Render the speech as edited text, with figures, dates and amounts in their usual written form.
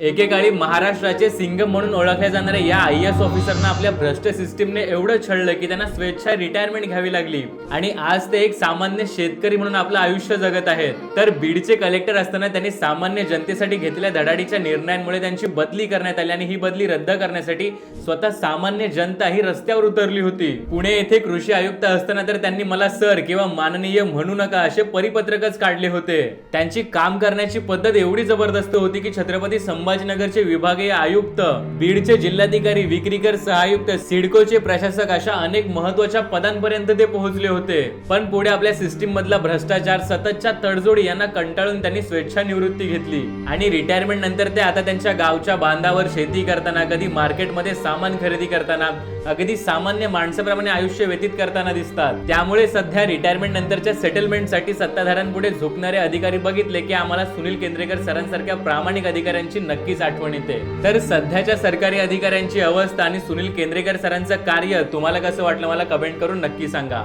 एकेकाळी महाराष्ट्राचे सिंगम म्हणून ओळखल्या जाणाऱ्या या IAS ऑफिसरना आपल्या भ्रष्ट सिस्टीमने एवढं छळलं की त्यांना स्वेच्छा रिटायरमेंट घ्यावी लागली आणि आज ते एक सामान्य शेतकरी म्हणून आपलं आयुष्य जगत आहेत. तर बीडचे कलेक्टर असताना त्यांनी सामान्य जनतेसाठी घेतलेल्या धडाडीच्या निर्णयांमुळे त्यांची बदली करण्यात आली आणि ही बदली रद्द करण्यासाठी स्वतः सामान्य जनता ही रस्त्यावर उतरली होती. पुणे येथे कृषी आयुक्त असताना तर त्यांनी मला सर किंवा माननीय म्हणू नका असे परिपत्रकच काढले होते. त्यांची काम करण्याची पद्धत एवढी जबरदस्त होती की छत्रपती संभाजीनगरचे विभागीय आयुक्त, बीडचे जिल्हाधिकारी, विक्रीकर सहायुक्त, सिडकोचे प्रशासक अशा अनेक महत्त्वाच्या पदांपर्यंत ते पोहोचले होते. पण पुढे आपल्या सिस्टीम मधला भ्रष्टाचार, सततच्या तडजोडी यांना कंटाळून त्यांनी स्वेच्छानिवृत्ती घेतली आणि रिटायरमेंट नंतर ते आता त्यांच्या गावच्या बांधावर शेती करताना, कधी मार्केटमध्ये सामान खरेदी करताना, अगदी सामान्य माणसाप्रमाणे आयुष्य व्यतीत करताना दिसतात. त्यामुळे सध्या रिटायरमेंट नंतरच्या सेटलमेंटसाठी सत्ताधाऱ्यांपुढे झुकणारे अधिकारी बघितले की आम्हाला सुनील केंद्रेकर सरांसारख्या प्रामाणिक अधिकाऱ्यांची नक्कीच आठवण येते. तर सध्याच्या सरकारी अधिकाऱ्यांची अवस्था आणि सुनील केंद्रेकर सरांचं कार्य तुम्हाला कसं वाटलं मला कमेंट करून नक्की सांगा.